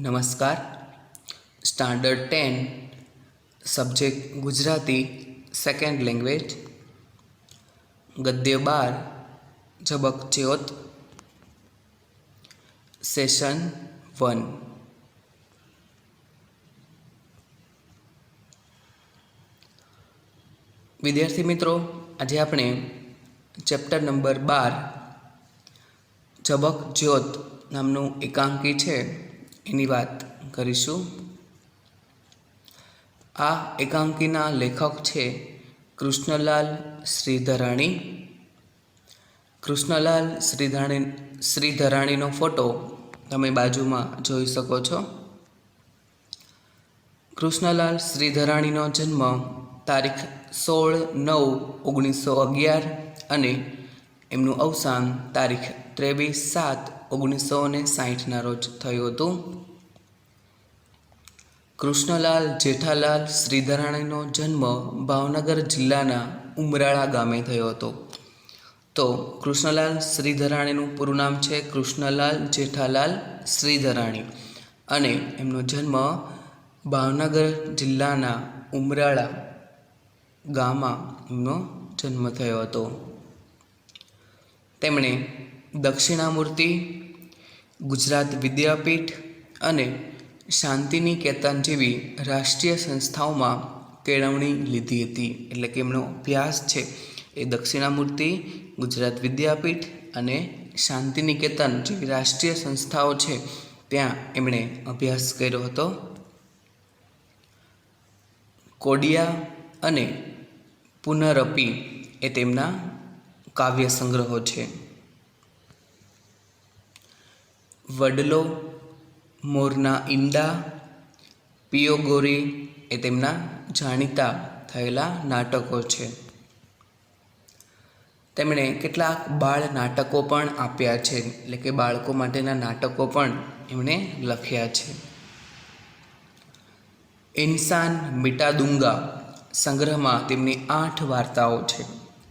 નમસ્કાર. Standard 10 subject Gujarati second language, ગદ્ય 12 ઝબક જ્યોત, સેશન 1. વિદ્યાર્થી મિત્રો, આજે આપણે ચેપ્ટર નંબર 12 ઝબક જ્યોત નામનું એકાંકી છે એની વાત કરીશું. આ એકાંકીના લેખક છે કૃષ્ણલાલ શ્રીધરાણી. કૃષ્ણલાલ શ્રીધરાણીનો ફોટો તમે બાજુમાં જોઈ શકો છો. કૃષ્ણલાલ શ્રીધરાણીનો જન્મ તારીખ 16/9/1911 અને એમનું અવસાન તારીખ 23/7/1960 રોજ થયું હતું. કૃષ્ણલાલ જેઠાલાલ શ્રીધરાણીનો જન્મ ભાવનગર જિલ્લાના ઉમરાળા ગામે થયો હતો. તો કૃષ્ણલાલ શ્રીધરાણીનું પૂરું નામ છે કૃષ્ણલાલ જેઠાલાલ શ્રીધરાણી અને એમનો જન્મ ભાવનગર જિલ્લાના ઉમરાળા ગામમાં એમનો જન્મ થયો હતો. તેમણે દક્ષિણામૂર્તિ, ગુજરાત વિદ્યાપીઠ અને શાંતિનિકેતન જેવી રાષ્ટ્રીય સંસ્થાઓમાં કેળવણી લીધી હતી. એટલે કે એમનો અભ્યાસ છે એ દક્ષિણામૂર્તિ, ગુજરાત વિદ્યાપીઠ અને શાંતિનિકેતન જેવી રાષ્ટ્રીય સંસ્થાઓ છે ત્યાં એમણે અભ્યાસ કર્યો હતો. કોડિયા અને પુનરપી એ તેમના કાવ્ય સંગ્રહો છે. વડલો, મોરના ઈંડા, પિયોગોરી એ તેમના જાણીતા થયેલા નાટકો છે. તેમણે કેટલાક બાળ નાટકો પણ આપ્યા છે, એટલે કે બાળકો માટેના નાટકો પણ એમણે લખ્યા છે. ઇન્સાન મિટા દુંગા સંગ્રહમાં તેમની 8 વાર્તાઓ છે.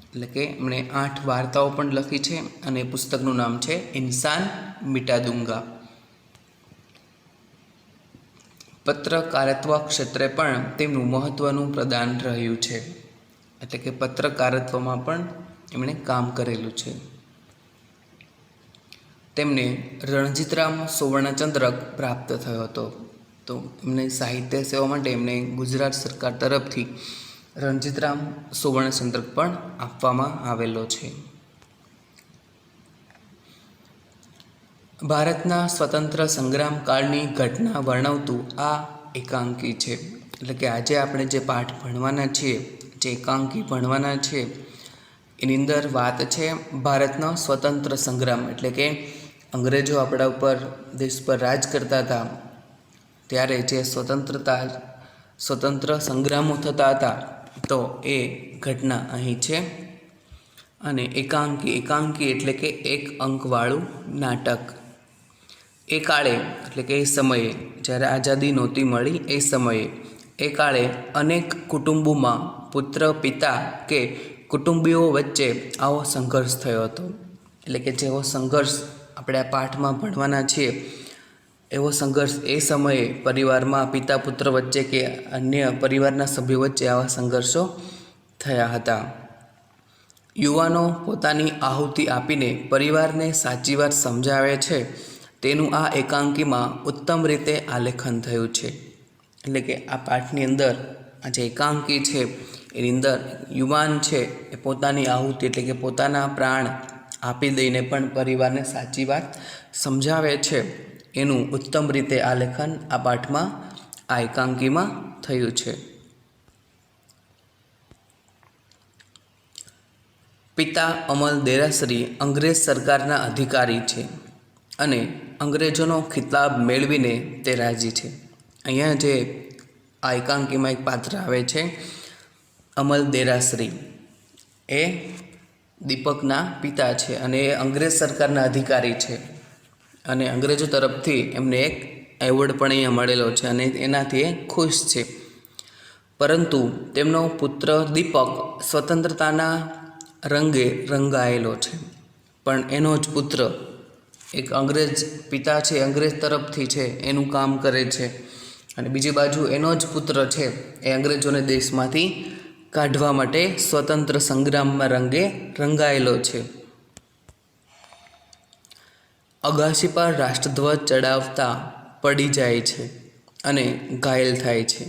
એટલે કે એમણે 8 વાર્તાઓ પણ લખી છે અને પુસ્તકનું નામ છે ઇન્સાન મિટા દુંગા. પત્રકારત્વ ક્ષેત્રે પણ તેમનું મહત્વનું પ્રદાન રહ્યું છે. એટલે કે પત્રકારત્વમાં પણ એમણે કામ કરેલું છે. તેમને રણજીતરામ સુવર્ણચંદ્રક પ્રાપ્ત થયો હતો. તો એમને સાહિત્ય સેવા માટે એમને ગુજરાત સરકાર તરફથી રણજીતરામ સુવર્ણચંદ્રક પણ આપવામાં આવેલો છે. ભારતના સ્વતંત્ર સંગ્રામ કાળની ઘટના વર્ણવતું આ એકાંકી છે. એટલે કે આજે આપણે જે પાઠ ભણવાના છીએ, જે એકાંકી ભણવાના છીએ, એની અંદર વાત છે ભારતનો સ્વતંત્ર સંગ્રામ. એટલે કે અંગ્રેજો આપણા ઉપર, દેશ પર રાજ કરતા હતા ત્યારે જે સ્વતંત્ર સંગ્રામો થતા હતા તો એ ઘટના અહીં છે. અને એકાંકી એટલે કે 1 અંકવાળું નાટક. એ કાળે, એટલે કે એ સમયે જ્યારે આઝાદી નહોતી મળી એ સમયે, એ કાળે અનેક કુટુંબોમાં પુત્ર પિતા કે કુટુંબીઓ વચ્ચે આવો સંઘર્ષ થયો હતો. એટલે કે જેવો સંઘર્ષ આપણે આ પાઠમાં ભણવાના છીએ એવો સંઘર્ષ એ સમયે પરિવારમાં પિતા પુત્ર વચ્ચે કે અન્ય પરિવારના સભ્યો વચ્ચે આવા સંઘર્ષો થયા હતા. યુવાનો પોતાની આહુતિ આપીને પરિવારને સાચી વાત સમજાવે છે તેનું આ એકાંકીમાં ઉત્તમ રીતે આલેખન થયું છે. એટલે કે આ પાઠની અંદર આ જે એકાંકી છે એની અંદર યુવાન છે એ પોતાની આહુતિ એટલે કે પોતાના પ્રાણ આપી દઈને પણ પરિવારને સાચી વાત સમજાવે છે એનું ઉત્તમ રીતે આલેખન આ પાઠમાં આ એકાંકીમાં થયું છે. પિતા અમલ દેરાસરી અંગ્રેજ સરકારના અધિકારી છે અને અંગ્રેજોનો ખિતાબ મેળવીને તે રાજી છે. અહીંયા જે આ એકાંકીમાં એક પાત્ર આવે છે અમલ દેરાસરી, એ દીપકના પિતા છે અને એ અંગ્રેજ સરકારના અધિકારી છે અને અંગ્રેજો તરફથી એમને એક એવોર્ડ પણ અહીંયા મળેલો છે અને એનાથી એ ખુશ છે. પરંતુ તેમનો પુત્ર દીપક સ્વતંત્રતાના રંગે રંગાયેલો છે, પણ એનો જ પુત્ર એક અંગ્રેજ પિતા છે, અંગ્રેજ તરફથી છે એનું કામ કરે છે અને બીજી બાજુ એનો જ પુત્ર છે એ અંગ્રેજોને દેશમાંથી કાઢવા માટે સ્વતંત્ર સંગ્રામમાં રંગે રંગાયેલો છે. અગાશી પર રાષ્ટ્રધ્વજ ચડાવતા પડી જાય છે અને ઘાયલ થાય છે.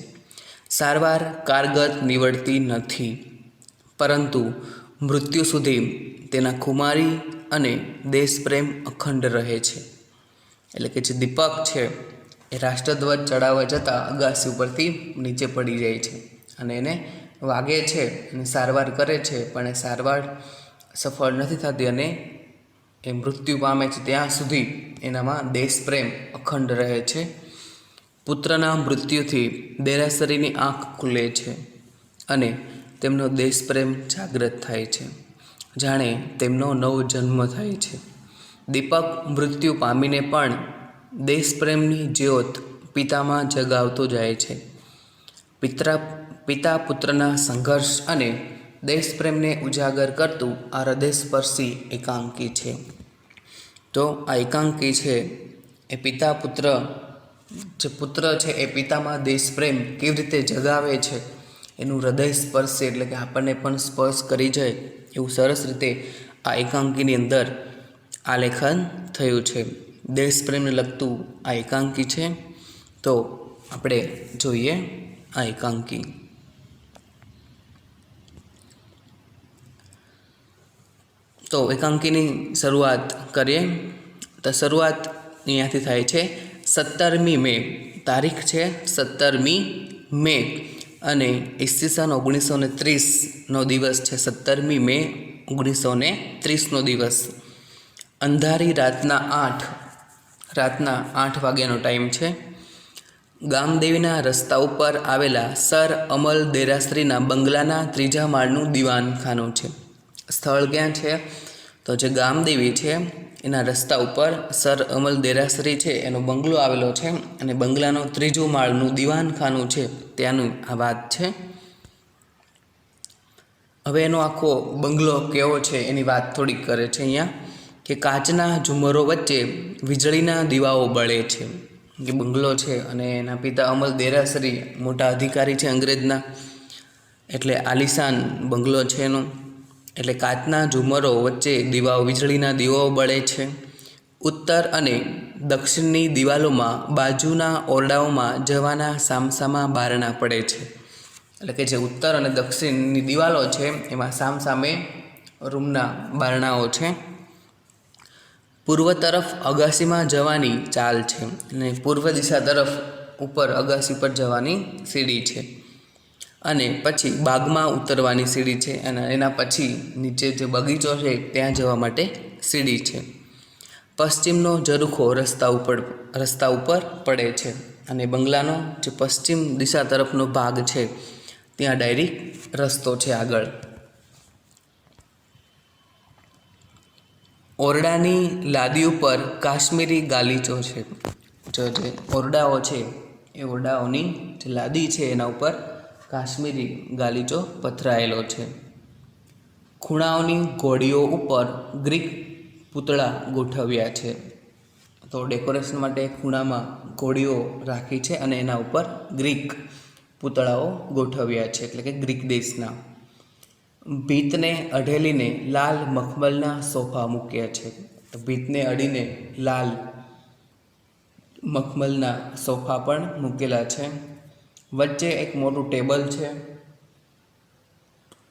સારવાર કારગત નીવડતી નથી, પરંતુ મૃત્યુ સુધી તેના ખુમારી અને દેશપ્રેમ અખંડ રહે છે. એટલે કે જે દીપક છે એ રાષ્ટ્રધ્વજ ચડાવવા જતાં અગાસી ઉપરથી નીચે પડી જાય છે અને એને વાગે છે અને સારવાર કરે છે, પણ એ સારવાર સફળ નથી થતી અને એ મૃત્યુ પામે છે. ત્યાં સુધી એનામાં દેશપ્રેમ અખંડ રહે છે. પુત્રના મૃત્યુથી દેરાસરીની આંખ ખુલે છે અને તેમનો દેશપ્રેમ જાગૃત થાય છે, જાણે તેમનો નવો જન્મ થાય છે. દીપક મૃત્યુ પામીને પણ દેશપ્રેમની જ્યોત પિતામાં જગાવતો જાય છે. પિતા પુત્રના સંઘર્ષ અને દેશપ્રેમને ઉજાગર કરતું આ હૃદયસ્પર્શી એકાંકી છે. તો આ એકાંકી છે એ પિતા પુત્ર, જે પુત્ર છે એ પિતામાં દેશપ્રેમ કેવી રીતે જગાવે છે એનું હૃદય સ્પર્શ એટલે કે આપણને પણ સ્પર્શ કરી જાય એવું સરસ રીતે આ એકાંકીની અંદર આલેખન થયું છે. દેશપ્રેમને લગતું આ એકાંકી છે. તો આપણે જોઈએ આ એકાંકી. તો એકાંકીની શરૂઆત કરીએ તો શરૂઆત અહીંયાથી થાય છે 17મી મે. તારીખ છે 17મી મે અને ઈસવીસન 1930નો દિવસ છે. 17મી મે 1930નો દિવસ. અંધારી રાતના 8 વાગ્યાનો ટાઈમ છે. ગામદેવીના રસ્તા ઉપર આવેલા સર અમલ દેરાસરીના બંગલાના 3જા માળનું દીવાનખાનું છે. સ્થળ ક્યાં છે? તો જે ગામદેવી છે એના રસ્તા ઉપર સર અમલ દેરાસરી છે એનો બંગલો આવેલો છે અને બંગલાનો 3જું માળનું દીવાનખાનું છે ત્યાંનું આ વાત છે. હવે એનો આખો બંગલો કેવો છે એની વાત થોડીક કરે છે અહીંયા, કે કાચના ઝુમરો વચ્ચે વીજળીના દીવાઓ બળે છે. કે બંગલો છે અને એના પિતા અમલ દેરાસરી મોટા અધિકારી છે અંગ્રેજના, એટલે આલિશાન બંગલો છે એનો. એટલે કાચના ઝુમરો વચ્ચે દીવાઓ, વીજળીના દીવાઓ બળે છે. ઉત્તર અને દક્ષિણની દિવાલોમાં બાજુના ઓરડાઓમાં જવાના સામસામા બારણા પડે છે. એટલે કે જે ઉત્તર અને દક્ષિણની દિવાલો છે એમાં સામસામે રૂમના બારણાઓ છે. પૂર્વ તરફ અગાસીમાં જવાની ચાલ છે અને પૂર્વ દિશા તરફ ઉપર અગાસી પર જવાની સીડી છે અને પછી બાગમાં ઉતરવાની સીડી છે અને એના પછી નીચે જે બગીચો છે ત્યાં જવા માટે સીડી છે. પશ્ચિમનો ઝરૂખો રસ્તા ઉપર પડે છે અને બંગલાનો જે પશ્ચિમ દિશા તરફનો ભાગ છે ત્યાં ડાયરેક્ટ રસ્તો છે આગળ. ઓરડાની લાદી ઉપર કાશ્મીરી ગાલીચો છે. જે ઓરડાઓ છે એ ઓરડાઓની જે લાદી છે એના ઉપર કાશ્મીરી ગાલીચો પથરાયેલો છે. ખૂણાઓની ઘોડીઓ ઉપર ગ્રીક પૂતળા ગોઠવ્યા છે. તો ડેકોરેશન માટે ખૂણામાં ઘોડીઓ રાખી છે અને એના ઉપર ગ્રીક પૂતળાઓ ગોઠવ્યા છે, એટલે કે ગ્રીક દેશના. ભીતને અઢેલીને લાલ મખમલના સોફા મૂક્યા છે. તો ભીતને અડીને લાલ મખમલના સોફા પણ મૂકેલા છે. વચ્ચે એક મોટું ટેબલ છે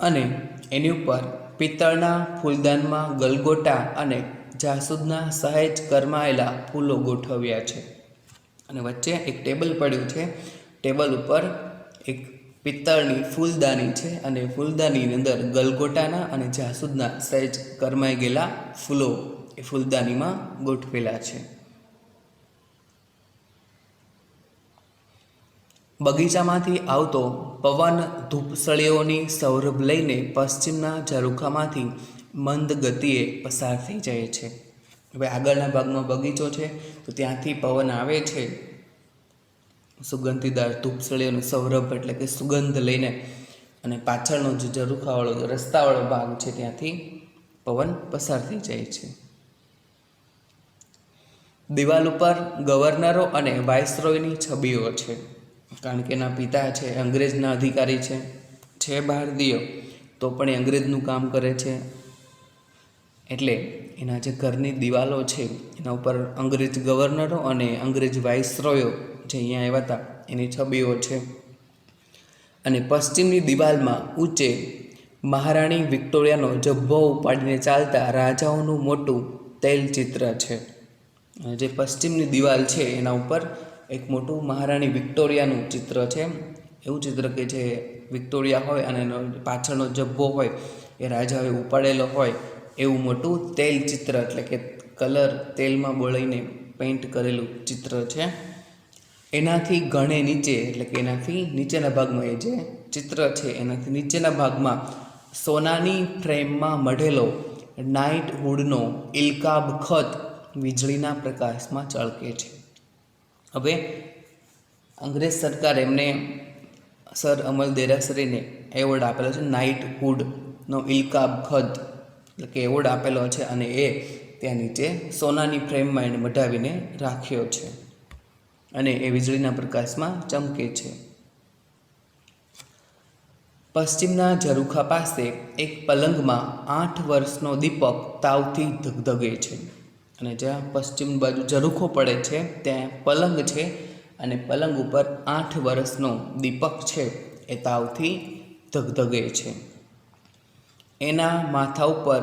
અને એની ઉપર પિત્તળના ફૂલદાનમાં ગલગોટા અને જાસૂદના સહેજ કરમાયેલા ફૂલો ગોઠવ્યા છે. અને વચ્ચે એક ટેબલ પડ્યું છે. ટેબલ ઉપર એક પિત્તળની ફૂલદાની છે અને ફૂલદાનીની અંદર ગલગોટાના અને જાસૂદના સહેજ કરમાઈ ગયેલા ફૂલો એ ફૂલદાનીમાં ગોઠવેલા છે. બગીચામાંથી આવતો પવન ધૂપસળીઓની સૌરભ લઈને પશ્ચિમના ઝરૂખામાંથી મંદ ગતિએ પસાર થઈ જાય છે. હવે આગળના ભાગમાં બગીચો છે, તો ત્યાંથી પવન આવે છે સુગંધીદાર ધૂપસળીઓનો સૌરભ એટલે કે સુગંધ લઈને, અને પાછળનો જે ઝરૂખાવાળો રસ્તાવાળો ભાગ છે ત્યાંથી પવન પસાર થઈ જાય છે. દિવાલ ઉપર ગવર્નરો અને વાઇસરોયની છબીઓ છે, કારણ કે એના પિતા છે અંગ્રેજના અધિકારી છે ભારતીય, તો પણ એ અંગ્રેજનું કામ કરે છે, એટલે એના જે ઘરની દિવાલો છે એના ઉપર અંગ્રેજ ગવર્નરો અને અંગ્રેજ વાઇસરોયો જે અહીંયા આવ્યા હતા એની છબીઓ છે. અને પશ્ચિમની દિવાલમાં ઊંચે મહારાણી વિક્ટોરિયાનો જબ્બો ઉપાડીને ચાલતા રાજાઓનું મોટું તૈલચિત્ર છે. જે પશ્ચિમની દિવાલ છે એના ઉપર એક મોટું મહારાણી વિક્ટોરિયાનું ચિત્ર છે. એવું ચિત્ર કે જે વિક્ટોરિયા હોય અને એનો પાછળનો જબ્બો હોય એ રાજાએ ઉપાડેલો હોય એવું મોટું તેલ ચિત્ર, એટલે કે કલર તેલમાં બોળીને પેઇન્ટ કરેલું ચિત્ર છે. એનાથી ઘણે નીચે, એટલે કે એનાથી નીચેના ભાગમાં એ જે ચિત્ર છે એનાથી નીચેના ભાગમાં સોનાની ફ્રેમમાં મઢેલો નાઇટહુડનો ઇલકાબ ખત વીજળીના પ્રકાશમાં ચળકે છે. હવે અંગ્રેજ સરકાર એમને સર અમલ દેરાસરીને એવોર્ડ આપેલો છે, નાઇટહુડનો ઇલકાબ ખત એટલે કે એવોર્ડ આપેલો છે, અને એ ત્યાં નીચે સોનાની ફ્રેમમાં એને મઢાવીને રાખ્યો છે અને એ વીજળીના પ્રકાશમાં ચમકે છે. પશ્ચિમના ઝરૂખા પાસે એક પલંગમાં 8 વર્ષનો દીપક તાવથી ધગધગે છે. અને જ્યાં પશ્ચિમ બાજુ ઝરૂખો પડે છે ત્યાં પલંગ છે, અને પલંગ ઉપર 8 વર્ષનો દીપક છે એ તાવથી ધગધગે છે. એના માથા ઉપર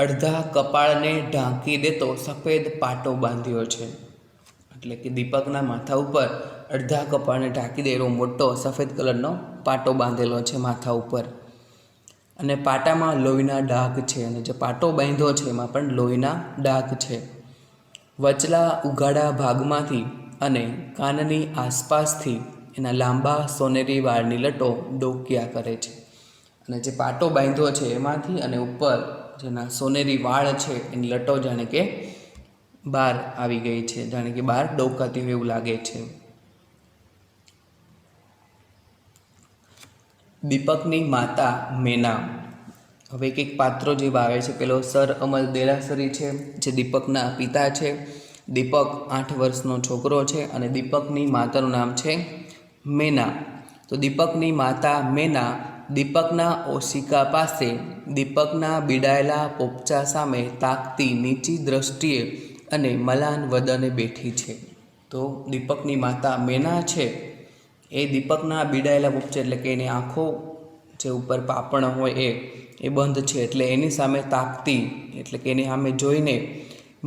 અડધા કપાળને ઢાંકી દેતો સફેદ પાટો બાંધ્યો છે. એટલે કે દીપકના માથા ઉપર અડધા કપાળને ઢાંકી દે એવો મોટો સફેદ કલરનો પાટો બાંધેલો છે માથા ઉપર, અને પાટામાં લોહીના ડાઘ છે, અને જે પાટો બાંધ્યો છે એમાં પણ લોહીના ડાઘ છે. વચલા ઉઘાડા ભાગમાંથી અને કાનની આસપાસથી એના લાંબા સોનેરી વાળની લટો ડોક્યા કરે છે. અને જે પાટો બાંધ્યો છે એમાંથી અને ઉપર જેના સોનેરી વાળ છે એની લટો જાણે કે બહાર આવી ગઈ છે, જાણે કે બહાર ડોકાતી હોય એવું લાગે છે. દીપકની માતા મેના. હવે એક પાત્રો જેવા આવે છે. પેલો સર અમલ દેરાસરી છે જે દીપકના પિતા છે. દીપક 8 વર્ષનો છોકરો છે અને દીપકની માતાનું નામ છે મેના. તો દીપકની માતા મેના દીપકના ઓશિકા પાસે દીપકના બીડાયેલા પોપચા સામે તાકતી નીચી દ્રષ્ટિએ અને મલાન વદને બેઠી છે. તો દીપકની માતા મેના છે એ દીપકના બીડાયેલા પોપચા, એટલે કે એની આંખો જે ઉપર પાપણ હોય એ બંધ છે, એટલે એની સામે તાકતી, એટલે કે એની સામે જોઈને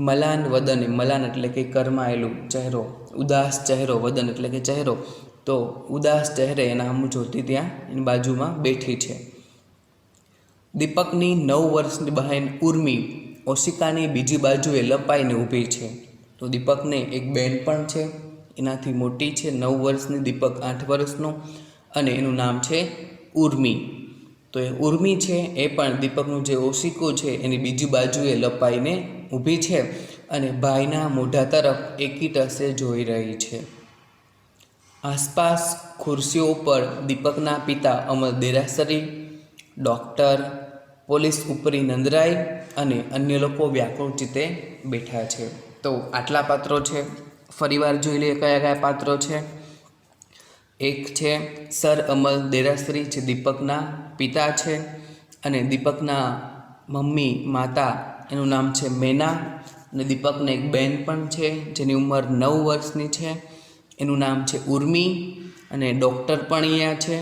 મલાન વદને, મલાન એટલે કે કરમાયેલું ચહેરો, ઉદાસ ચહેરો, વદન એટલે કે ચહેરો, તો ઉદાસ ચહેરે એના સામું જોતી ત્યાં એની બાજુમાં બેઠી છે. દીપકની 9 વર્ષની બહેન ઉર્મી ઓશિકાની બીજી બાજુએ લપાઈને ઊભી છે. તો દીપકને એક બેન પણ છે, એનાથી મોટી છે, 9 વર્ષની, દીપક 8 વર્ષનો, અને એનું નામ છે ઉર્મી. તો એ ઉર્મી છે એ પણ દીપકનું જે ઓશિકું છે એની બીજી બાજુએ લપાઈને ઊભી છે અને ભાઈના મોઢા તરફ એકીટસે જોઈ રહી છે. આસપાસ ખુરશીઓ ઉપર દીપકના પિતા અમલ દેરાસરી, ડૉક્ટર, પોલીસ ઉપરી નંદરાય અને અન્ય લોકો વ્યાકુળ ચિત્તે બેઠા છે. તો આટલા પાત્રો છે. ફરીવાર જોઈ લઈએ કયા કયા પાત્રો છે. એક છે સર અમલ દેરાસરી જે દીપકના પિતા છે. અને દીપકના મમ્મી માતા એનું નામ છે મેના, અને દીપકને એક બેન પણ છે જેની ઉંમર 9 વર્ષની છે, એનું નામ છે ઉર્મી, અને ડૉક્ટર પણ અહીંયા છે,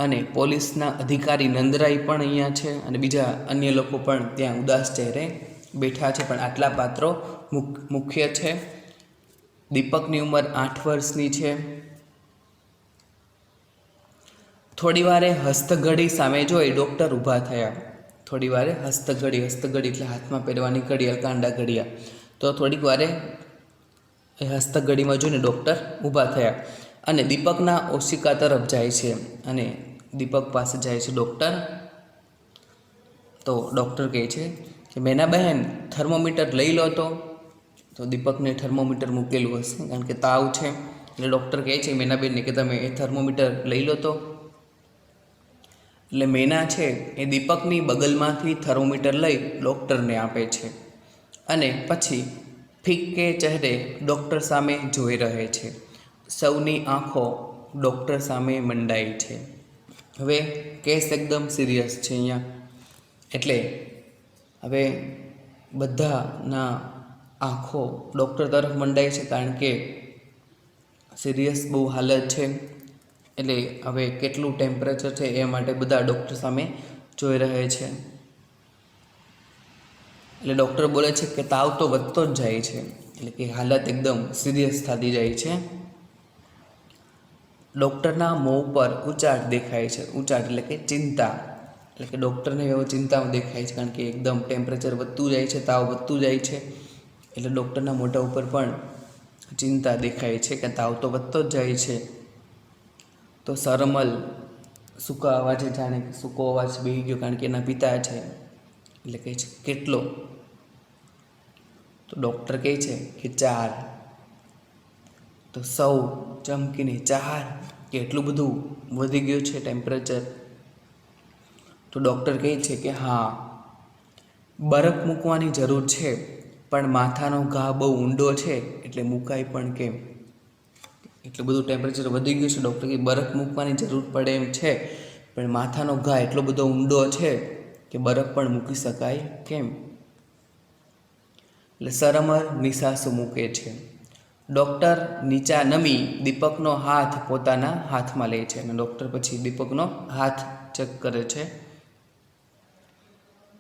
અને પોલીસના અધિકારી નંદરાય પણ અહીંયા છે, અને બીજા અન્ય લોકો પણ ત્યાં ઉદાસ ચહેરે બેઠા છે. પણ આટલા પાત્રો મુખ્ય છે. દીપકની ઉંમર 8 વર્ષની છે. થોડી વારે હસ્તઘડી સામે જોઈ ડૉક્ટર ઊભા થયા. થોડી વારે હસ્તઘડી એટલે હાથમાં પહેરવાની ઘડિયાળ, કાંડા ઘડિયાળ. તો થોડીક વારે એ હસ્તઘડીમાં જોઈને ડૉક્ટર ઊભા થયા અને દીપકના ઓશિકા તરફ જાય છે, અને દીપક પાસે જાય છે ડૉક્ટર. તો ડૉક્ટર કહે છે કે મેના બહેન થર્મોમીટર લઈ લો. તો દીપકને થર્મોમીટર મૂકેલું હશે કારણ કે તાવ છે, એટલે ડૉક્ટર કહે છે મેનાબેનને કે તમે એ થર્મોમીટર લઈ લો. તો એટલે મેના છે એ દીપકની બગલમાંથી થર્મોમીટર લઈ ડૉક્ટરને આપે છે, અને પછી ફિક્કે ચહેરે ડૉક્ટર સામે જોઈ રહે છે. સૌની આંખો ડૉક્ટર સામે મંડાઈ છે. હવે કેસ એકદમ સિરિયસ છે અહીંયા, એટલે હવે બધાના આંખો ડૉક્ટર તરફ મંડાય છે કારણ કે સિરિયસ બહુ હાલત છે. એટલે હવે કેટલું ટેમ્પરેચર છે એ માટે બધા ડૉક્ટર સામે જોઈ રહે છે. એટલે ડૉક્ટર બોલે છે કે તાવ તો વધતો જ જાય છે, એટલે કે હાલત એકદમ સિરિયસ થતી જાય છે. ડૉક્ટરના મોં પર ઉચાટ દેખાય છે. ઉચાટ એટલે કે ચિંતા, એટલે કે ડૉક્ટરને એવો ચિંતામાં દેખાય છે કારણ કે એકદમ ટેમ્પરેચર વધતું જાય છે, તાવ વધતું જાય છે, એટલે ડૉક્ટરના મોઢા ઉપર પણ ચિંતા દેખાય છે કે તાવ તો વધતો જ જાય છે. તો સરમલ સૂકા અવાજે જાણે કે સૂકો અવાજ બેહી ગયો કારણ કે એના પિતા છે, એટલે કહે છે કેટલો? તો ડૉક્ટર કહે છે કે 4. તો સૌ ચમકીને 4, કે એટલું બધું વધી ગયું છે ટેમ્પરેચર? તો ડૉક્ટર કહે છે કે હા, બરફ મૂકવાની જરૂર છે, પણ માથાનો ઘા બહુ ઊંડો છે એટલે મુકાય પણ કેમ? એટલું બધું ટેમ્પરેચર વધી ગયું છે, ડૉક્ટર કે બરફ મૂકવાની જરૂર પડે એમ છે, પણ માથાનો ઘા એટલો બધો ઊંડો છે કે બરફ પણ મૂકી શકાય કેમ? એટલે સરમર નિસાસો મૂકે છે. ડૉક્ટર નીચા નમી દીપકનો હાથ પોતાના હાથમાં લે છે, અને ડૉક્ટર પછી દીપકનો હાથ ચેક કરે છે,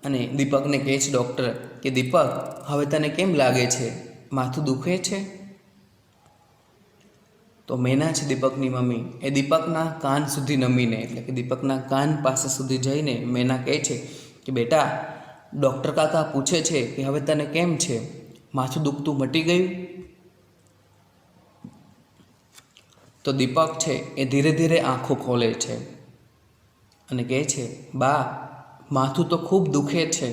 અને દીપકને કહે છે ડૉક્ટર કે દીપક, હવે તને કેમ લાગે છે? માથું દુખે છે? તો મેના છે દીપકની મમ્મી, એ દીપકના કાન સુધી નમીને, એટલે કે દીપકના કાન પાસે સુધી જઈને મેના કહે છે કે બેટા, ડૉક્ટર કાકા પૂછે છે કે હવે તને કેમ છે? માથું દુખતું મટી ગયું? તો દીપક છે એ ધીરે ધીરે આંખો ખોલે છે અને કહે છે બા, માથું તો ખૂબ દુખે છે,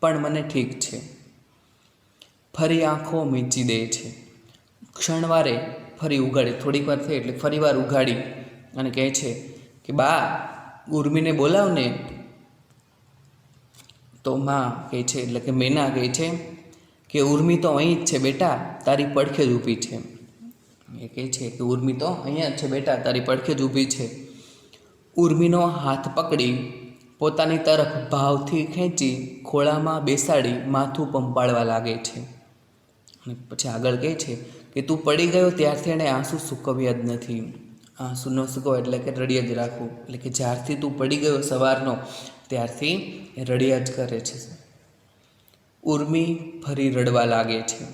પણ મને ઠીક છે. ફરી આંખો મીચી દે છે. ક્ષણવારે ફરી ઉઘાડી, થોડીક વાર થઈ એટલે ફરી વાર ઉઘાડી અને કહે છે કે બા, ઉર્મીને બોલાવને. તો માં કહે છે, એટલે કે મેના કહે છે કે ઉર્મી તો અહીં જ છે બેટા, તારી પડખે જ ઊભી છે. એ કહે છે કે ઉર્મી તો અહીંયા જ છે બેટા, તારી પડખે જ ઊભી છે. ઉર્મીનો હાથ પકડી પોતાની તરફ ભાવથી ખેંચી ખોળામાં બેસાડી માથું પંપાળવા લાગે છે. અને પછી આગળ કહે છે કે તું પડી ગયો ત્યારથી એણે આંસુ સૂકવ્યા જ નથી. આંસુ ન સૂકવ્યા એટલે કે રડ્યા જ રાખવું, એટલે કે જ્યારથી તું પડી ગયો સવારનો ત્યારથી એ રડ્યા જ કરે છે. ઉર્મી ફરી રડવા લાગે છે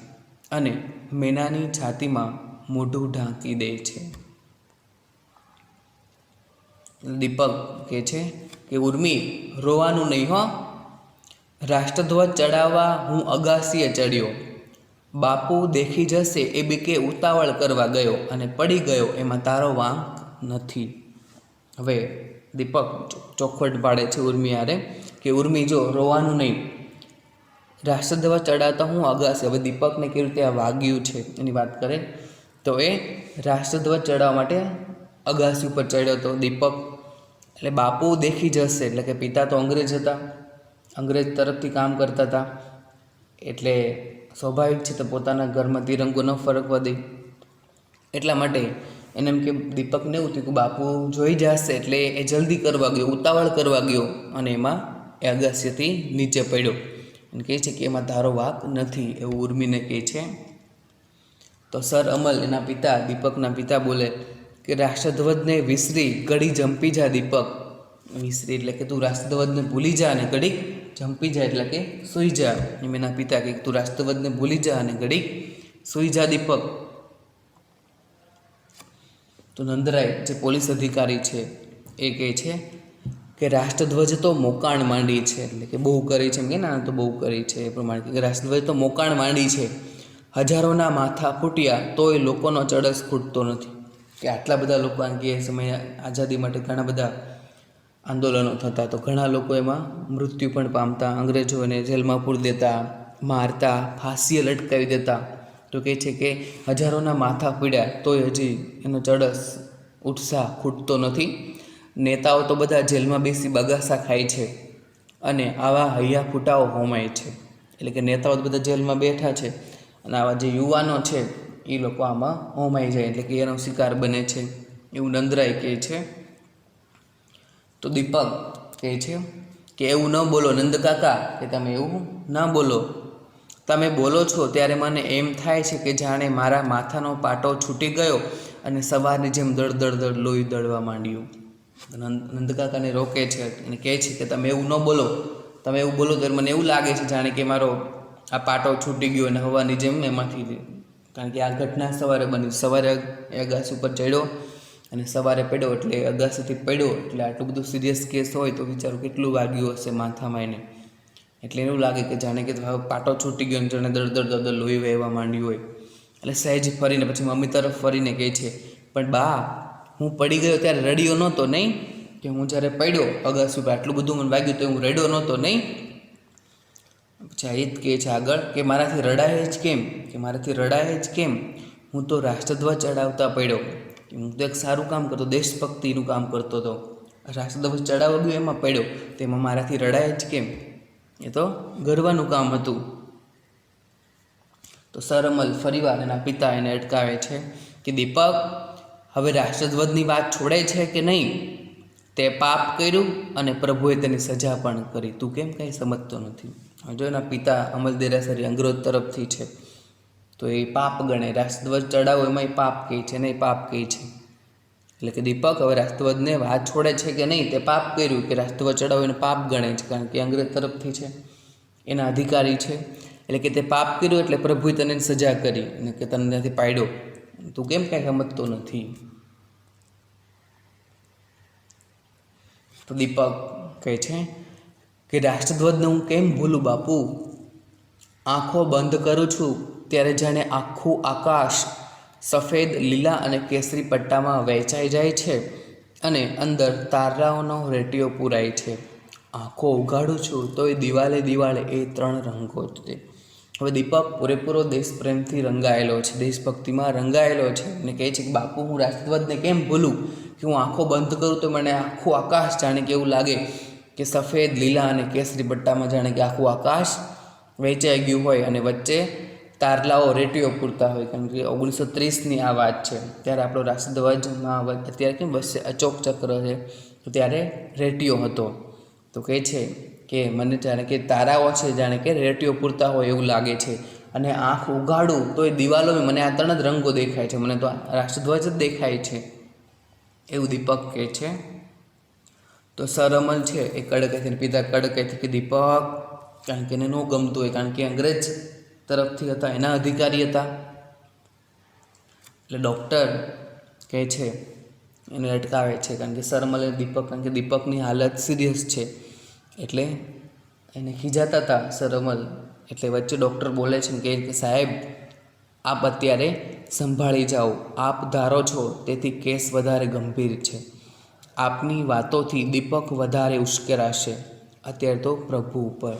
અને મેનાની છાતીમાં મોઢું ઢાંકી દે છે. દીપક કહે છે કે ઉર્મી, રોવાનું નહીં હો. રાષ્ટ્રધ્વજ ચડાવવા હું અગાસીએ ચડ્યો, બાપુ દેખી જશે એ બીકે ઉતાવળ કરવા ગયો અને પડી ગયો, એમાં તારો વાંક નથી. હવે દીપક ચોખવટ પાડે છે ઉર્મી હારે કે ઉર્મી જો, રોવાનું નહીં, રાષ્ટ્રધ્વજ ચડાવતા હું અગાસી. હવે દીપકને કેવી રીતે આ વાગ્યું છે એની વાત કરે તો એ રાષ્ટ્રધ્વજ ચડાવવા માટે અગાસી ઉપર ચડ્યો હતો દીપક. એટલે બાપુ દેખી જશે, એટલે કે પિતા તો અંગ્રેજ હતા, અંગ્રેજ તરફથી કામ કરતા હતા, એટલે સ્વાભાવિક છે તો પોતાના ઘરમાં તિરંગો ન ફરકવા દે. એટલા માટે એને એમ કે દીપકને એવું થયું કે બાપુ જોઈ જશે, એટલે એ જલ્દી કરવા ગયો, ઉતાવળ કરવા ગયો અને એમાં એ અગાસીથી નીચે પડ્યો અને કહે છે કે એમાં તારો વાંક નથી એવું ઉર્મીને કહે છે. તો સર અમલ એના પિતા દીપકના પિતા બોલે કે રાષ્ટ્રધ્વજને વિસરી ઘડી જંપી જા દીપક. વિસરી એટલે કે તું રાષ્ટ્રધ્વજને ભૂલી જા અને ઘડીક જંપી જા એટલે કે સૂઈ જા. એમ એના પિતા કે તું રાષ્ટ્રધ્વજને ભૂલી જા અને ઘડીક સૂઈ જા દીપક. તો નંદરાય જે પોલીસ અધિકારી છે એ કહે છે કે રાષ્ટ્રધ્વજ તો મોકાણ માંડી છે, એટલે કે બહુ કરી છે એમ કે ના તો બહુ કરી છે એ પ્રમાણે કે રાષ્ટ્રધ્વજ તો મોકાણ માંડી છે. હજારોના માથા ફૂટ્યા તોય લોકોનો ચડસ ફૂટતો નથી. કે આટલા બધા લોકો કે એ સમયે આઝાદી માટે ઘણા બધા આંદોલનો થતા, તો ઘણા લોકો એમાં મૃત્યુ પણ પામતા, અંગ્રેજોને જેલમાં પૂરી દેતા, મારતા, ફાંસીએ લટકાવી દેતા. તો કહે છે કે હજારોના માથા પીડ્યા તોય હજી એનો ચડસ ઉત્સાહ ખૂટતો નથી. નેતાઓ તો બધા જેલમાં બેસી બગાસા ખાય છે અને આવા હૈયા ફૂટાઓ હોમાય છે. એટલે કે નેતાઓ તો બધા જેલમાં બેઠા છે અને આવા જે યુવાનો છે એ લોકો આમાં હોમાઈ જાય, એટલે કે એનો શિકાર બને છે એવું નંદરાય કહે છે. તો દીપક કહે છે કે એવું ન બોલો નંદકાકા, કે તમે એવું ન બોલો. તમે બોલો છો ત્યારે મને એમ થાય છે કે જાણે મારા માથાનો પાટો છૂટી ગયો અને સવારની જેમ દળ દળ દળ લોહી દળવા માંડ્યું. નંદકાકાને રોકે છે અને કહે છે કે તમે એવું ન બોલો. તમે એવું બોલો તો મને એવું લાગે છે જાણે કે મારો આ પાટો છૂટી ગયો અને હવાની જેમ એમાંથી, કારણ કે આ ઘટના સવારે બની. સવારે એ અગાસી ઉપર ચડ્યો અને સવારે પડ્યો, એટલે અગાસીથી પડ્યો એટલે આટલું બધું સિરિયસ કેસ હોય તો વિચારો કેટલું વાગ્યું હશે માથામાં એને. એટલે એવું લાગે કે જાણે કે પાટો છૂટી ગયો અને જાણે દળ દળ દળ લોહી વહેવા માંડ્યું હોય. એટલે સહેજ ફરીને પછી મમ્મી તરફ ફરીને કહે છે પણ બા, હું પડી ગયો ત્યારે રડ્યો નહોતો નહીં? કે હું જ્યારે પડ્યો અગાસી ઉપર આટલું બધું મને વાગ્યું તો હું રડ્યો નહોતો નહીં? પછી આ રીત કહે છે આગળ કે મારાથી રડાય જ કેમ? કે મારાથી રડાય જ કેમ? હું તો રાષ્ટ્રધ્વજ ચડાવતા પડ્યો. હું તો એક સારું કામ કરતો, દેશભક્તિનું કામ કરતો હતો. રાષ્ટ્રધ્વજ ચડાવવા ગયો એમાં પડ્યો, તેમાં મારાથી રડાય જ કેમ? એ તો ગર્વનું કામ હતું. તો સર અમલ ફરીવાર એના પિતા એને અટકાવે છે કે દીપક, હવે રાષ્ટ્રધ્વજની વાત છોડે છે કે નહીં? તે પાપ કર્યું અને પ્રભુએ તેની સજા પણ કરી, તું કેમ કંઈ સમજતો નથી? જો એના પિતા અમલ દેરાસરી અંગ્રેજ તરફથી છે તો એ પાપ ગણે. રાષ્ટ્રધ્વજ ચડાવો એમાં એ પાપ કહે છે ને એ પાપ કહે છે. એટલે કે દીપક હવે રાષ્ટ્રધ્વજને વાત છોડે છે કે નહીં? તે પાપ કર્યું કે રાષ્ટ્રધ્વજ ચડાવો એને પાપ ગણે છે, કારણ કે અંગ્રેજ તરફથી છે, એના અધિકારી છે. એટલે કે તે પાપ કર્યું એટલે પ્રભુએ તને સજા કરી અને કે તને ત્યાંથી પાડ્યો, તું કેમ કાંઈ સમજતો નથી? તો દીપક કહે છે કે રાષ્ટ્રધ્વજને હું કેમ ભૂલું બાપુ? આંખો બંધ કરું છું ત્યારે જાણે આખું આકાશ સફેદ, લીલા અને કેસરી પટ્ટામાં વહેંચાઈ જાય છે અને અંદર તારાઓનો રેટીઓ પૂરાય છે. આંખો ઉઘાડું છું તોય દિવાલે દિવાલે એ ત્રણ રંગો જ તે. હવે દીપક પૂરેપૂરો દેશપ્રેમથી રંગાયેલો છે, દેશભક્તિમાં રંગાયેલો છે અને કહે છે કે બાપુ, હું રાષ્ટ્રધ્વજને કેમ ભૂલું? કે હું આંખો બંધ કરું તો મને આખું આકાશ જાણે કે એવું લાગે કે સફેદ, લીલા અને કેસરી પટ્ટામાં જાણે કે આખું આકાશ વહેંચાઈ ગયું હોય અને વચ્ચે તારલાઓ રેટીઓ પૂરતા હોય. કારણ કે 1930ની આ વાત છે, ત્યારે આપણો રાષ્ટ્રધ્વજમાં અત્યારે કેમ બસ અચોક ચક્ર છે, તો ત્યારે રેટીઓ હતો. તો કહે છે કે મને જાણે કે તારાઓ છે જાણે કે રેટીઓ પૂરતા હોય એવું લાગે છે અને આંખ ઉગાડું તો એ દિવાલોમાં મને આ ત્રણ જ રંગો દેખાય છે, મને તો રાષ્ટ્રધ્વજ જ દેખાય છે, એવું દીપક કહે છે. તો સર અમલ છે એ કડકાઈથી, પિતા કડકાઈથી કે દીપક, કારણ કે એને ન ગમતું હોય, કારણ કે અંગ્રેજ તરફથી હતા, એના અધિકારી હતા. એટલે ડૉક્ટર કહે છે એને અટકાવે છે, કારણ કે સર અમલે દીપક, કારણ કે દીપકની હાલત સિરિયસ છે એટલે એને ખીજાતા હતા સર અમલ. એટલે વચ્ચે ડૉક્ટર બોલે છે કે સાહેબ, આપ અત્યારે સંભાળી જાઓ, આપ ધારો છો તેથી કેસ વધારે ગંભીર છે. આપની વાતોથી દીપક વધારે ઉશ્કેરાશે, અત્યારે તો પ્રભુ ઉપર.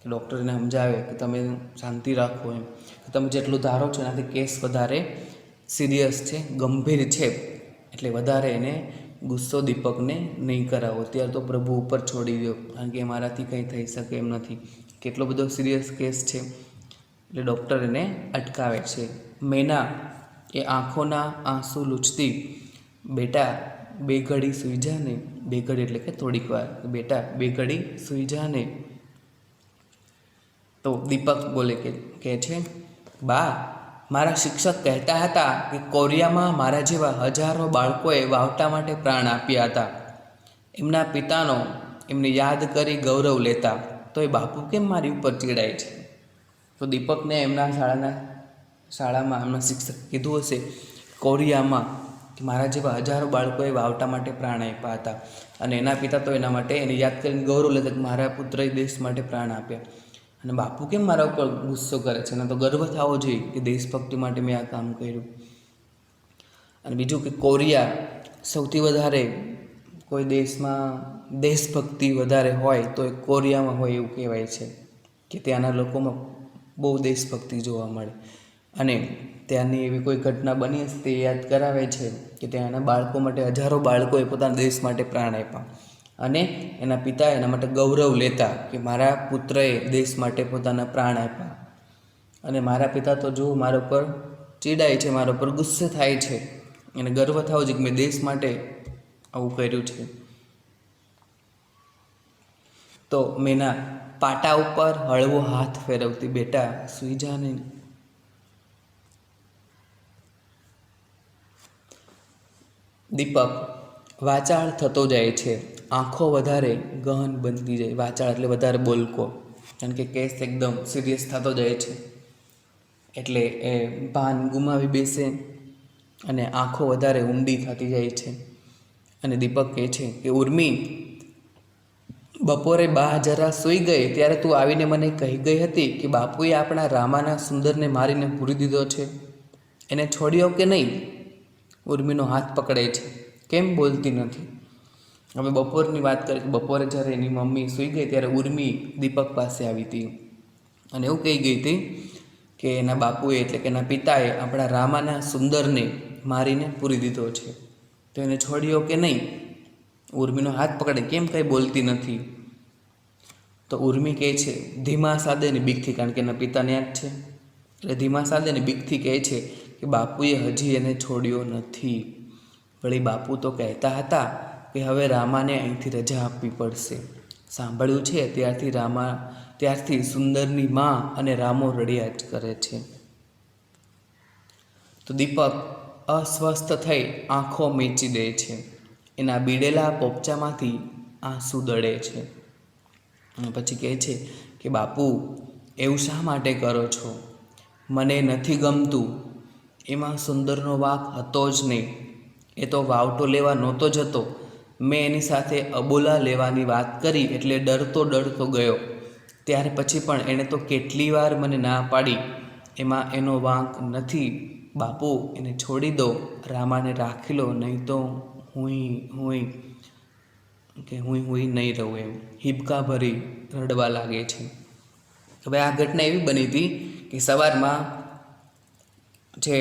ડૉક્ટરને સમજાવે કે તમે શાંતિ રાખો, એમ કે તમે જેટલું ધારો છો એનાથી કેસ વધારે સિરિયસ છે, ગંભીર છે, એટલે વધારે એને ગુસ્સો દીપકને નહીં કરાવો, અત્યારે તો પ્રભુ ઉપર છોડી દો, કારણ કે મારાથી કંઈ થઈ શકે એમ નથી, કેટલો બધો સિરિયસ કેસ છે. એટલે ડૉક્ટર એને અટકાવે છે. મેના એ આંખોના આંસુ લૂછતી, બેટા બે ઘડી સૂઈ જા ને, બે ઘડી એટલે કે થોડીક વાર, બેટા બે ઘડી સૂઈ જા ને. તો દીપક બોલે કે છે, બા મારા શિક્ષક કહેતા હતા કે કોરિયામાં મારા જેવા હજારો બાળકોએ વાવટા માટે પ્રાણ આપ્યા હતા. એમના પિતાનો એમને યાદ કરી ગૌરવ લેતા, તો એ બાપુ કેમ મારી ઉપર ચીડાય છે? તો દીપકને એમના શાળામાં એમના શિક્ષક કીધું હશે કોરિયામાં કે મારા જેવા હજારો બાળકોએ વાવટા માટે પ્રાણ આપ્યા હતા, અને એના પિતા તો એના માટે એને યાદ કરીને ગૌરવ લેતા કે મારા પુત્રએ દેશ માટે પ્રાણ આપ્યા, અને બાપુ કેમ મારા ઉપર ગુસ્સો કરે છે? એને તો ગર્વ થવો જોઈએ કે દેશભક્તિ માટે મેં આ કામ કર્યું. અને બીજું કે કોરિયા સૌથી વધારે કોઈ દેશમાં દેશભક્તિ વધારે હોય તો એ કોરિયામાં હોય એવું કહેવાય છે કે ત્યાંના લોકોમાં બહુ દેશભક્તિ જોવા મળે. અને ત્યાંની એવી કોઈ ઘટના બની હશે તે યાદ કરાવે છે કે ત્યાંના બાળકો માટે હજારો બાળકોએ પોતાના દેશ માટે પ્રાણ આપ્યા, અને એના પિતા એના માટે ગૌરવ લેતા કે મારા પુત્રએ દેશ માટે પોતાના પ્રાણ આપ્યા. અને મારા પિતા તો જો મારા ઉપર ચીડાય છે, મારા ઉપર ગુસ્સે થાય છે, એને ગર્વ થવો જોઈએ કે મેં દેશ માટે આવું કર્યું છે. તો મેના પાટા ઉપર હળવો હાથ ફેરવતી, બેટા સૂઈ જા ને. દીપક વાચાળ થતો જાય છે, આંખો વધારે ગહન બનતી જાય. વાચાળ એટલે વધારે બોલકો, કારણ કે કેસ એકદમ સિરિયસ થતો જાય છે એટલે એ ભાન ગુમાવી બેસે અને આંખો વધારે ઊંડી થતી જાય છે. અને દીપક કહે છે કે ઉર્મી, બપોરે બા જરા સૂઈ ગઈ ત્યારે તું આવીને મને કહી ગઈ હતી કે બાપુએ આપણા રામાના સુંદરને મારીને પૂરી દીધો છે, એને છોડ્યો કે નહીં? ઉર્મીનો હાથ પકડે છે, કેમ બોલતી નથી? હવે બપોરની વાત કરીએ કે બપોરે જ્યારે એની મમ્મી સૂઈ ગઈ ત્યારે ઉર્મી દીપક પાસે આવી હતી અને એવું કહી ગઈ હતી કે એના બાપુએ એટલે કે એના પિતાએ આપણા રામાના સુંદરને મારીને પૂરી દીધો છે, તો એને છોડ્યો કે નહીં? ઉર્મીનો હાથ પકડે, કેમ કંઈ બોલતી નથી? તો ઉર્મી કહે છે ધીમા સાદેની બીકથી, કારણ કે એના પિતાને યાદ છે એટલે ધીમા સાદેની બીકથી કહે છે કે બાપુએ હજી એને છોડ્યો નથી. વળી બાપુ તો કહેતા હતા કે હવે રામાને અહીંથી રજા આપવી પડશે. સાંભળ્યું છે ત્યારથી સુંદરની માં અને રામો રડ્યા જ કરે છે. તો દીપક અસ્વસ્થ થઈ આંખો મીચી દે છે, એના બીડેલા પોપચામાંથી આંસુ દળે છે. અને પછી કહે છે કે બાપુ એવું શા માટે કરો છો? મને નથી ગમતું. એમાં સુંદરનો વાંક હતો જ નહીં, એ તો વાવટો લેવા નહોતો જતો. મેં એની સાથે અબોલા લેવાની વાત કરી એટલે ડરતો ગયો. ત્યાર પછી પણ એણે તો કેટલી વાર મને ના પાડી. એમાં એનો વાંક નથી. બાપુ એને છોડી દો, રામાને રાખી લો, નહીં તો હું નહીં રહું. એમ હિબકા ભરી રડવા લાગે છે. હવે આ ઘટના એવી બની હતી કે સવારમાં જે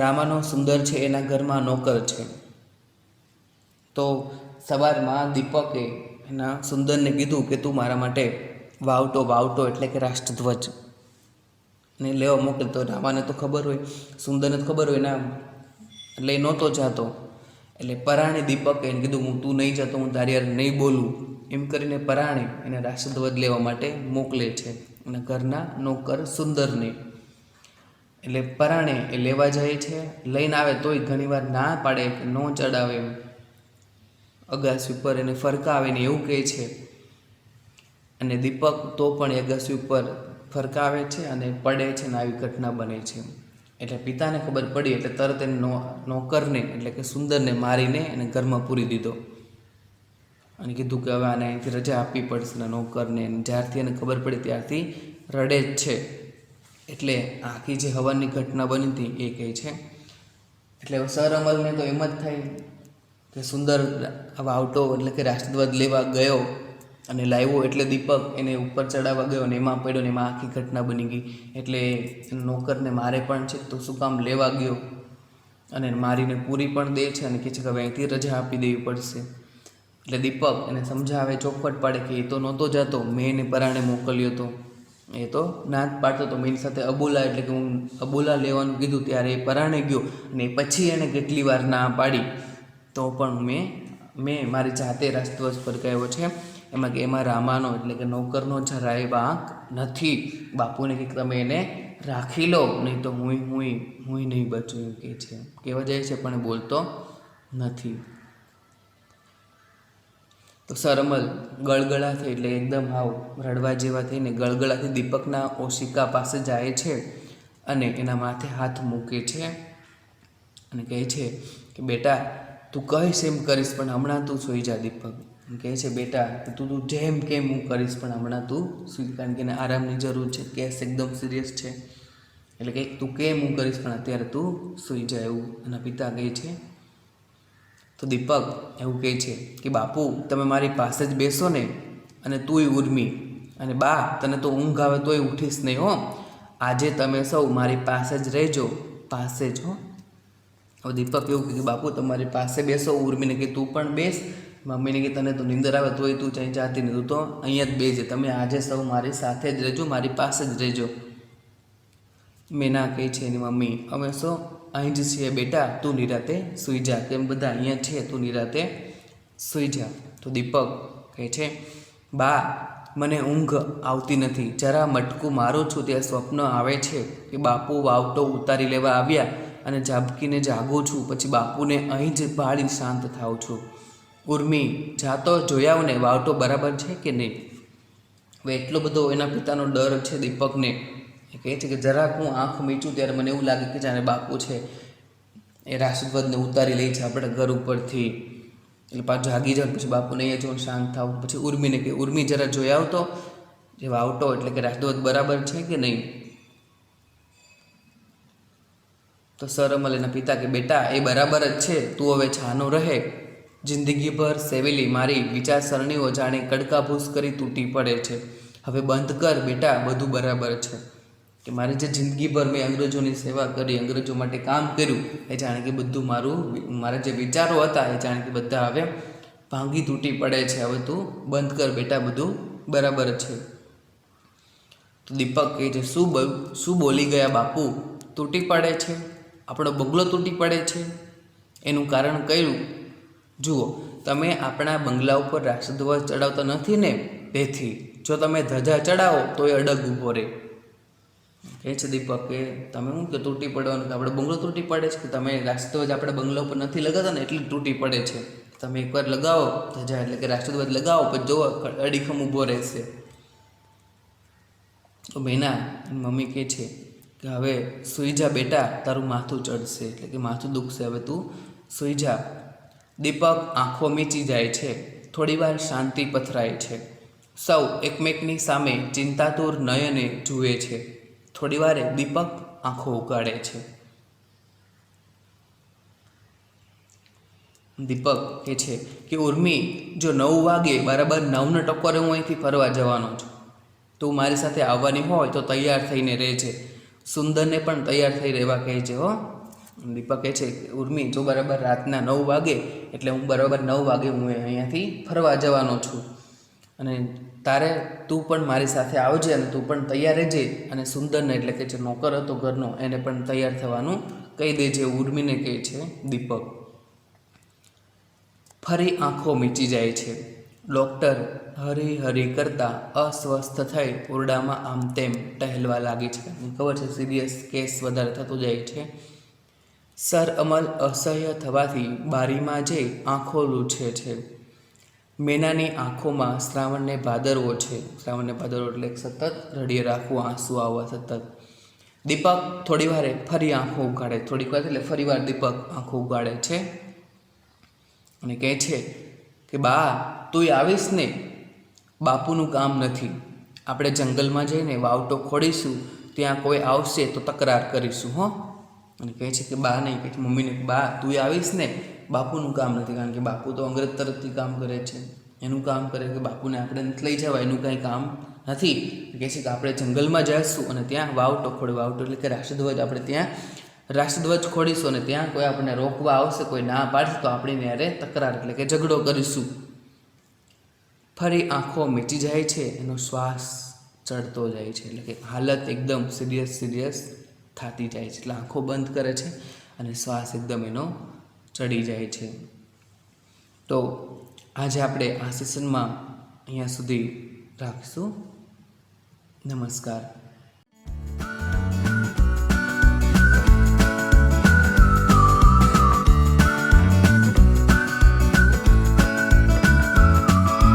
રામાનો સુંદર છે એના ઘરમાં નોકર છે. તો સવારમાં દીપકે એના સુંદરને કીધું કે તું મારા માટે વાવટો એટલે કે રાષ્ટ્રધ્વજ ને લેવા મોકલ. તો રામાને તો ખબર હોય, સુંદરને તો ખબર હોય એના એટલે એ નહોતો જાતો. એટલે પરાણે દીપકે એને કીધું તું નહીં જતો, હું તારી યાર નહીં બોલું. એમ કરીને પરાણે એને રાષ્ટ્રધ્વજ લેવા માટે મોકલે છે એના ઘરના નોકર સુંદરને. એટલે પરાણે એ લેવા જાય છે, લઈને આવે તોય ઘણીવાર ના પાડે કે ન ચડાવે. એમ અગાસી ઉપર એને ફરકાવે ને એવું કહે છે. અને દીપક તો પણ અગાસી ઉપર ફરકાવે છે અને પડે છે ને આવી ઘટના બને છે. એટલે પિતાને ખબર પડી એટલે તરત એને નોકરને એટલે કે સુંદરને મારીને એને ઘરમાં પૂરી દીધો અને કીધું કે હવે આને અહીંથી રજા આપવી પડશે. ને નોકરને જ્યારથી એને ખબર પડી ત્યારથી રડે જ છે. એટલે આખી જે હવનની ઘટના બની હતી એ કહે છે. એટલે સર અમલને તો એમ જ થાય કે સુંદર વાવટો એટલે કે રાષ્ટ્રધ્વજ લેવા ગયો અને લાવ્યો, એટલે દીપક એને ઉપર ચડાવવા ગયો અને એમાં પડ્યો ને એમાં આખી ઘટના બની ગઈ. એટલે નોકરને મારે પણ છે, તો શું કામ લેવા ગયો? અને મારીને પૂરી પણ દે છે અને કહે છે કે હવે અહીંથી રજા આપી દેવી પડશે. એટલે દીપક એને સમજાવે, ચોખવટ પાડે કે એ તો નહોતો જતો, મેં એને પરાણે મોકલ્યો હતો, એ તો ના જ પાડતો હતો. મેં એની સાથે અબોલા એટલે કે હું અબોલા લેવાનું કીધું ત્યારે એ પરાણે ગયો અને પછી એણે કેટલી વાર ના પાડી. તો પણ મેં મારી જાતે રાષ્ટ્રધ્વજ ફરકાવ્યો છે. એમાં કે એમાં રામાનો એટલે કે નોકરનો જરાય વાંક નથી. બાપુને કે તમે એને રાખી લો, નહીં તો હું નહીં બચું એમ કહે છે. કહેવા જાય છે પણ બોલતો નથી. તો સરમલ ગળગળા થઈ એટલે એકદમ રડવા જેવા થઈને ગળગળાથી દીપકના ઓશિકા પાસે જાય છે અને એના માથે હાથ મૂકે છે અને કહે છે કે બેટા તું કહીશ એમ કરીશ, પણ હમણાં તું સૂઈ જા. દીપક કહે છે બેટા તું જેમ કેમ હું કરીશ, પણ હમણાં તું સૂઈ, કારણ કે એને આરામની જરૂર છે. કેસ એકદમ સિરિયસ છે એટલે કે તું કેમ હું કરીશ, પણ અત્યારે તું સૂઈ જા, એવું એના પિતા કહે છે. તો દીપક એવું કહે છે કે બાપુ તમે મારી પાસે જ બેસો ને, અને તુંય ઉર્મી, અને બા તને તો ઊંઘ આવે તોય ઉઠીશ નહીં હો. આજે તમે સૌ મારી પાસે જ રહેજો, પાસે જ હો. હવે દીપક એવું કહે કે બાપુ તમારી પાસે બેસો. ઉર્મીને કે તું પણ બેસ. મમ્મીને કે તને તો નીંદર આવે તોય તું ચાઈ જાતી નહીં, તું તો અહીંયા જ બેસજે. તમે આજે સૌ મારી સાથે જ રહેજો, મારી પાસે જ રહેજો. મેના કહે છે એની મમ્મી અમે સૌ અહીં જ છીએ બેટા, તું નિરાતે સૂઈ જા, કેમ બધા અહીંયા છે, તું નિરાતે સૂઈ જા. તો દીપક કહે છે બા મને ઊંઘ આવતી નથી, જરા મટકું મારું છું ત્યાં સ્વપ્ન આવે છે કે બાપુ વાવટો ઉતારી લેવા આવ્યા અને ઝાબકીને જાગું છું, પછી બાપુને અહીં જ ભાળી શાંત થાઉં છું. ઉર્મી જાતો જોયાવ ને વાવટો બરાબર છે કે નહીં. હવે એટલો બધો એના પિતાનો ડર છે દીપકને. એ કહે છે કે જરાક હું આંખ મીચું ત્યારે મને એવું લાગે કે જાણે બાપુ છે એ રાષ્ટ્રધ્વજને ઉતારી લે છે આપણે ઘર ઉપરથી. એટલે પાછું જાગી જાવ, પછી બાપુને અહીંયા જોઈને શાંત થાવ. પછી ઉર્મીને કે ઉર્મી જરા જોઈ આવતો જે વાવટો એટલે કે રાષ્ટ્રધ્વજ બરાબર છે કે નહીં. તો સરમલ એના પિતા કે બેટા એ બરાબર જ છે, તું હવે છાનો રહે. જિંદગીભર સેવેલી મારી વિચારસરણીઓ જાણે કડકાભૂસ કરી તૂટી પડે છે. હવે બંધ કર બેટા, બધું બરાબર છે. કે મારી જે જિંદગીભર મેં અંગ્રેજોની સેવા કરી, અંગ્રેજો માટે કામ કર્યું, એ જાણે કે બધું મારા જે વિચારો હતા એ જાણે કે બધા હવે ભાંગી તૂટી પડે છે. હવે તું બંધ કર બેટા, બધું બરાબર છે. તો દીપક કહે છે શું બોલી ગયા બાપુ, તૂટી પડે છે, આપણો બંગલો તૂટી પડે છે, એનું કારણ કયું? જુઓ તમે આપણા બંગલા ઉપર રાષ્ટ્રધ્વજ ચડાવતા નથી ને, તેથી જો તમે ધજા ચડાવો તો એ અડગ ઊભો રહે. કહે છે દીપક કે તમે શું કે તૂટી પડવાનું, કે આપણે બંગલો તૂટી પડે છે, કે તમે રાષ્ટ્રધ્વજ આપણે બંગલા ઉપર નથી લગાવતા ને એટલે તૂટી પડે છે. તમે એકવાર લગાવો ધજા એટલે કે રાષ્ટ્રધ્વજ લગાવો, પછી જુઓ અડીખમ ઊભો રહેશે. તો બેના મમ્મી કહે છે કે હવે સૂઈ જા બેટા, તારું માથું ચડશે, એટલે કે માથું દુખશે, હવે તું સૂઈ જા. દીપક આંખો મીચી જાય છે, થોડીવાર શાંતિ પથરાય છે. સૌ એકમેકની સામે ચિંતાતુર નયને જુએ છે. થોડીવારે દીપક આંખો ઉગાડે છે. દીપક કહે છે કે ઉર્મી જો 9 વાગે બરાબર 9 ટકોરે હું અહીંથી ફરવા જવાનો છું, તું મારી સાથે આવવાની હોય તો તૈયાર થઈને રહેજે. સુંદરને પણ તૈયાર થઈ રહેવા કહે છે હો. દીપક કહે છે ઉર્મી જો બરાબર રાતના 9 વાગે એટલે હું બરાબર 9 વાગે હું અહીંયાથી ફરવા જવાનો છું, અને તારે તું પણ મારી સાથે આવજે અને તું પણ તૈયાર રહેજે. અને સુંદરને એટલે કે જે નોકર હતો ઘરનો એને પણ તૈયાર થવાનું કહી દેજે, ઉર્મીને કહે છે દીપક. ફરી આંખો મીચી જાય છે. ડૉક્ટર હરી હરી કરતાં અસ્વસ્થ થઈ ઓરડામાં આમ તેમ ટહેલવા લાગી છે. ખબર છે સિરિયસ કેસ વધારે થતો જાય છે. સર અમલ અસહ્ય થવાથી બારીમાં જઈ આંખો લૂછે છે. મેનાની આંખોમાં શ્રાવણને ભાદરવો છે. શ્રાવણને ભાદરવો એટલે સતત રડીએ રાખવું, આંસુ આવવા સતત. દીપક થોડી વારે ફરી આંખો ઉગાડે, થોડીક વાર એટલે ફરી વાર દીપક આંખો ઉગાડે છે અને કહે છે કે બા તું આવીશ ને, બાપુનું કામ નથી, આપણે જંગલમાં જઈને વાવટો ખોડીશું, ત્યાં કોઈ આવશે તો તકરાર કરીશું હો. અને કહે છે કે બા નહીં, કહે છે મમ્મીને બા તું આવીશ ને, બાપુનું કામ નથી, કારણ કે બાપુ તો અંગ્રેજ તરફથી કામ કરે છે, એનું કામ કરે કે બાપુને આપણે નથી લઈ જવા, એનું કંઈ કામ નથી. કહે છે કે આપણે જંગલમાં જઈશું અને ત્યાં વાવટો ખોડી, વાવટો એટલે કે રાષ્ટ્રધ્વજ, આપણે ત્યાં રાષ્ટ્રધ્વજ ખોડીશું અને ત્યાં કોઈ આપણને રોકવા આવશે, કોઈ ના પાડશે તો આપણી યારે તકરાર એટલે કે ઝઘડો કરીશું. ફરી આંખો મીચી જાય છે, એનો શ્વાસ ચડતો જાય છે, એટલે કે હાલત એકદમ સિરિયસ થતી જાય છે. એટલે આંખો બંધ કરે છે અને શ્વાસ એકદમ એનો ચડી જાય છે. તો આજે આપણે આ સેશનમાં અહીંયા સુધી રાખીશું. નમસ્કાર.